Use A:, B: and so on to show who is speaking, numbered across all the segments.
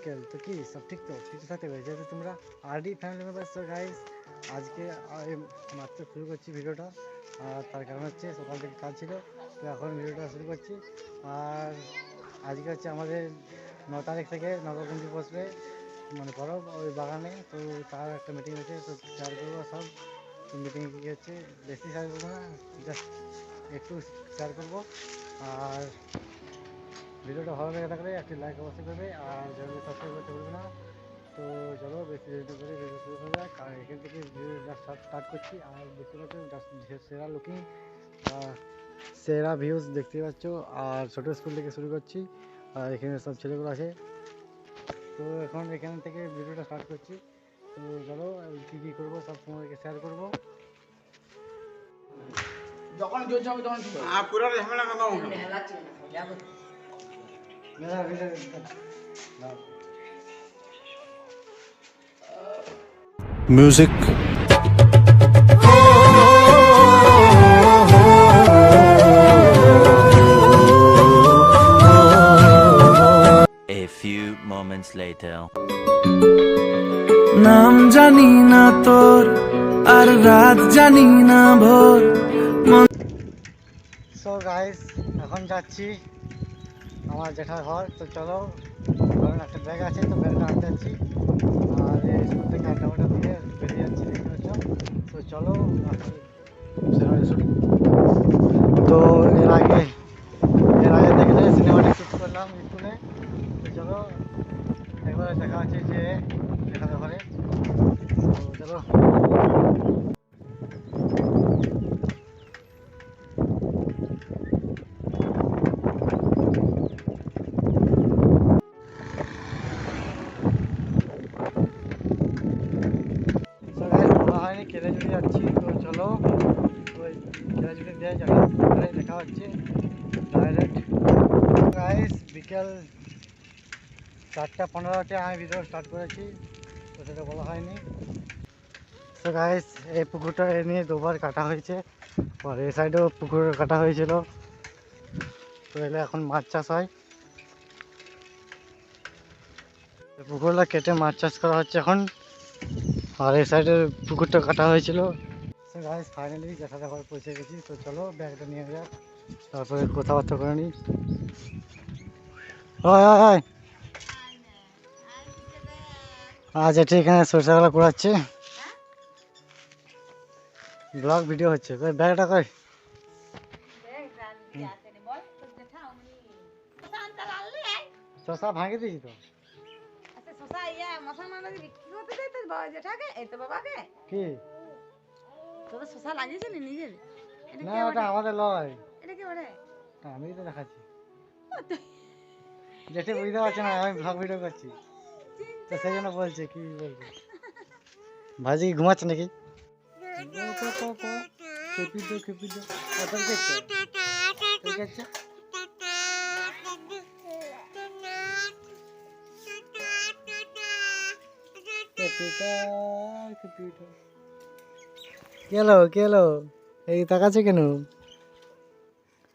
A: বিকেল তো কি সব ঠিক তো ঠিক থাকতে হবে যেহেতু তোমরা আরডি ফ্যামিলি মেম্বার্স। তো গাইস আজকে মাত্র শুরু করছি ভিডিওটা, আর তার কারণ হচ্ছে সকাল থেকে কাজ ছিল, তো এখন ভিডিওটা শুরু করছি। আর আজকে হচ্ছে আমাদের 9 তারিখ থেকে নবকুঞ্জি বসবে, মানে পরব ওই বাগানে, তো তার একটা মিটিং হচ্ছে, তো শেয়ার করবো সব। তো মিটিং কী হচ্ছে বেশি শেয়ার করবো না, জাস্ট একটু শেয়ার করবো। আর ভিডিওটা ভালো লেগে থাকলে একটি লাইক অবশ্যই করবে, আর চ্যানেলটি সাবস্ক্রাইব করতে ভুলবে না। তো চলো বেশি দেরি করে ভিডিও শুরু করা যাক। আর এখান থেকে ভিডিও স্টার্ট করছি। আর দেখতে পাচ্ছ সেরা লুকিং, সেরা ভিউজ দেখতে পাচ্ছ। আর ছোটো স্কুল থেকে শুরু করছি, আর এখানে সব ছেলেগুলো আছে। তো এখন এখান থেকে ভিডিওটা স্টার্ট করছি। তো চলো কী কী করবো সব তোমাদেরকে শেয়ার করবো।
B: যখন জোর যাবে তখন কি করবে? পুরো ঝামেলা কথা হবে।
A: মেরা video
C: Music.
D: A few moments later.
C: নাম জানি না তোর আর রাত জানি না ভোর।
A: সো গাইস এখন যাচ্ছি আমার জেঠার ঘর। তো চলো, কারণ একটা ব্যাগ আছে, তো ব্যাগটা আনতে যাচ্ছি। আর এই স্কুল থেকে আড্ডা দিয়ে বেরিয়ে যাচ্ছি, দেখতে পাচ্ছ। তো চলো তো এর আগে দেখলে সিনেমাটি শ্যুট করলাম স্কুলে। তো চলো একবার দেখা হচ্ছে যে জেঠার ঘরে। তো চলো হয়নি, কেলাজুড়ি যাচ্ছি। তো চলো ওই কেলাজুড়ি দিয়ে দেখা হচ্ছে ডাইরেক্ট। গাইস বিকেল 4:15-তে আমি ভিডিও স্টার্ট করেছি, তো সেটা বলা হয়নি। তো গাইস এই পুকুরটা নিয়ে দুবার কাটা হয়েছে, আর এই সাইডেও পুকুর কাটা হয়েছিল। তো এলে এখন মাছ চাষ হয়, পুকুরটা কেটে মাছ চাষ করা হচ্ছে এখন। আর এই সাইডের পুকুরটা কাটা হয়েছিল। তো গাইস ফাইনালি জেঠার ঘর পৌঁছে গেছি। তো চলো ব্যাগটা নিয়ে যাক, তারপরে কথাবার্তা করে নিই। হয় আজ এটি এখানে সরষেগুলো কুড়াচ্ছে, ব্লগ ভিডিও হচ্ছে। ব্যাগটা কই শসা ভাঙে দিয়েছি তো। কি না ওটা আমাদের লয়, আমি তো দেখাচ্ছি। যেটি বুঝতে পারছি না, আমি ব্লগ ভিডিও করছি, তো সেই জন্য বলছে কি বলছে। ভাজি ঘুমাচ্ছে নাকি? কেলো এই তাকাচ্ছে কেন?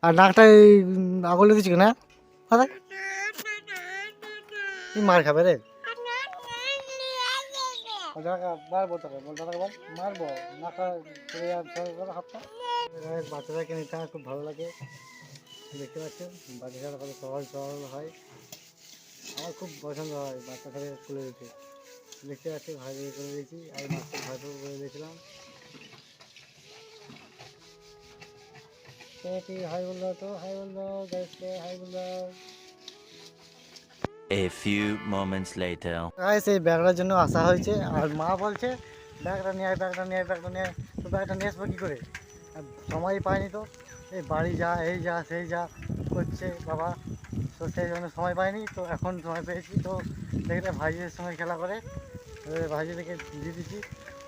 A: আর নাকটা এই আগলে দিচ্ছি না, মার খাবে রে। মারবো তোকে, মারবো নাকটা হাতটা। বাচ্চাদেরকে নিতে আমার খুব ভালো লাগে, দেখতে পাচ্ছেন বাচ্চারা কত সহজ সরল হয়। আমার খুব পছন্দ হয় বাচ্চাটাকে খুলে দিতে। দেখতে পাচ্ছি ভাই করে দিয়েছি, আর মাছটা ভাইপো করে দিয়েছিলাম। হাই বল দাও, তো হাই বল দাও গাইসকে, হাই বল দাও।
D: A few moments later.
A: Guys এই ব্যাগটার জন্য আসা হয়েছে, আর মা বলছে ব্যাগটা নিয়ে আয়, তো ব্যাগটা নিয়ে আসবো কী করে, সময় পাইনি। তো এই বাড়ি যা এই যা সেই যা করছে বাবা, তো সেই জন্য সময় পাইনি। তো এখন সময় পেয়েছি, তো দেখলে ভাইয়ের সঙ্গে খেলা করে ভাইজি থেকে দিয়ে দিচ্ছি।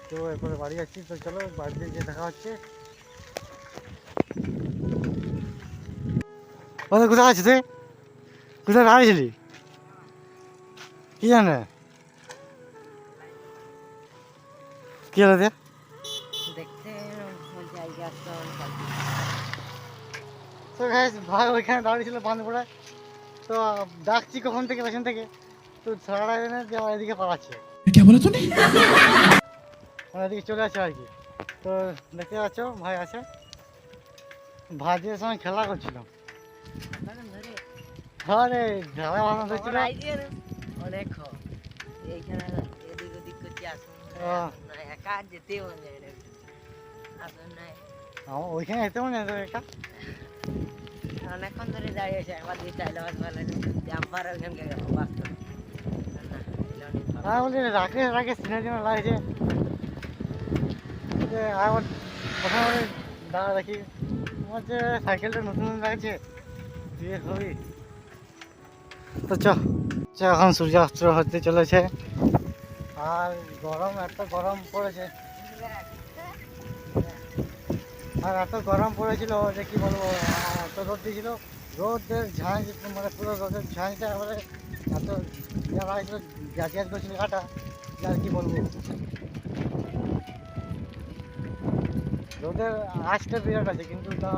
A: তো এরপরে বাড়ি যাচ্ছি। তো চলো বাড়িতে গিয়ে দেখা হচ্ছে। কোথায় আছিস তুই? কোথায় দাঁড়িয়েছিলি কি জানে? কি হলো দিয়ে তো ভাই ওইখানে দাঁড়িয়েছিল বাঁধ পড়ে, তো ডাকছি কখন থেকে পেছন থেকে, তো ছাড়া না যে আমার এদিকে পালাচ্ছে, আমার এদিকে চলে আসছে আর কি। তো দেখতে পাচ্ছ ভাই আছে, ভাইদের সঙ্গে খেলা করছিলাম। আরে ঝাড়া বানানো হচ্ছিল।
E: অনেক এইখানে এদিক ওদিক করছি আসুন না একা যেতে মনে যায় না আসুন না
A: আমার ওইখানে যেতে মনে হয় একা।
E: অনেকক্ষণ ধরে দাঁড়িয়ে আছে একবার দিয়ে চাইলে আবার ভালো জাম্পার ওইখানকে গেল বাস্তব
A: আমি বলি রাকে সিনারি লাগছে যে আমার প্রথমে দাঁড়া দেখি আমার যে সাইকেলটা নতুন লাগছে দিয়ে হবি। তো এখন সূর্যাস্ত হতে চলেছে আর গরম এত গরম পড়েছে, আর এত গরম পড়েছিল যে কি বলবো, এত রোদ দিয়েছিল, রোদের ঝাঁঝ মানে পুরো রোদের ঝাঁঝটা এবারে এত ইয়ে লাগছিল, গ্যাস করছিল কাটা, আর কি বলবো। রোদের আঁচটা বিরাট আছে কিন্তু তা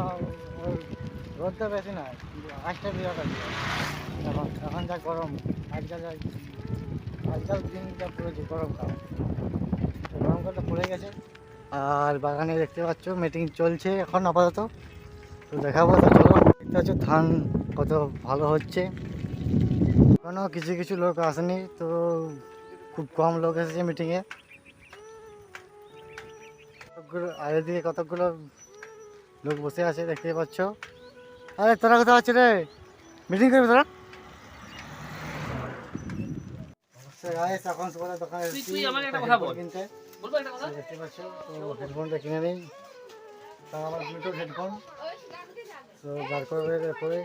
A: রোদটা বেশি না, কিন্তু আঁচটা বিরাট আছে। এখন যা গরম, আজকাল দিন যা পড়েছে গরমকাল, গরমকালটা পড়ে গেছে। আর বাগানে দেখতে পাচ্ছ মিটিং চলছে এখন আপাতত, তো দেখাবো। তো চলো, দেখতে পাচ্ছ ধান কত ভালো হচ্ছে। এখনও কিছু কিছু লোক আসেনি, তো খুব কম লোক এসেছে মিটিংয়ে। আর এদিকে কতগুলো লোক বসে আছে দেখতে পাচ্ছ। আরে তোরা কোথাও আছে রে, মিটিং করবি তোরা? এখন সকালে দোকানে কিনতে দেখতে পাচ্ছ, তো হেডফোনটা কিনে নিই, তার আবার ব্লুটুথ হেডফোন, তো বার করবে পরে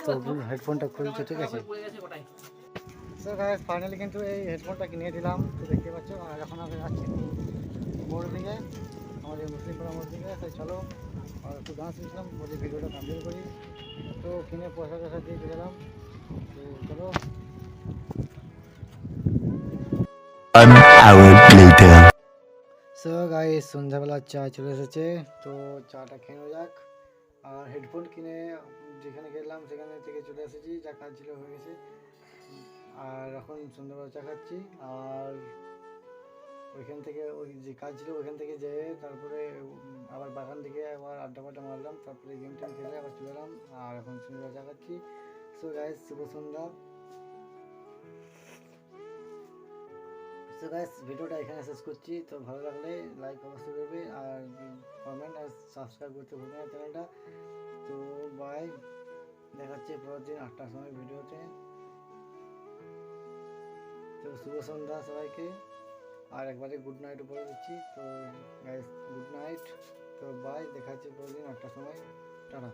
A: তো হেডফোনটা খুলছে, ঠিক আছে। সো গাইস ফাইনালি কিন্তু এই হেডফোনটা কিনে দিলাম, তো দেখতে পাচ্ছ। আর এখন আমরা যাচ্ছি মোড়ের দিকে, আমাদের মুসলিম পাড়া মোড়ের দিকে। তো চলো, আর একটু গান শুনছিলাম, বলি ভিডিওটা কমপ্লিট করি। তো কিনে পয়সা টয়সা দিয়ে গেলাম, তো চলো। সো গাইস সন্ধ্যাবেলা চা চলে এসেছে, তো চাটা খেয়ে নেওয়া যাক। আর হেডফোন কিনে যেখানে গেলাম সেখানে থেকে চলে এসেছি, যা কাজ ছিল হয়ে গেছে। আর এখন সন্ধ্যাবেলা চা খাচ্ছি, আর ওইখান থেকে ওই যে কাজ ছিল ওইখান থেকে যেয়ে তারপরে আবার বাগান থেকে আবার আড্ডা ফাড্ডা মারলাম, তারপরে গেম টেম খেলে আবার চলে এলাম। আর এখন সন্ধ্যাবেলা চা খাচ্ছি। সো গাইস শুভ সন্ধ্যা। সো গাইস ভিডিওটা এখানে শেষ করছি। তো ভালো লাগলে লাইক অবশ্যই করবে, আর কমেন্ট আর সাবস্ক্রাইব করতে ভুলবেন না চ্যানেলটা। তো বাই, দেখা হচ্ছে পরের দিন 8টার সময় ভিডিওতে। তো শুভ সন্ধ্যা সবাইকে, আর একবারে গুড নাইট বলে দিচ্ছি। তো গাইস গুড নাইট, তো বাই, দেখা হচ্ছে পরের দিন 8টার সময়, টাটা।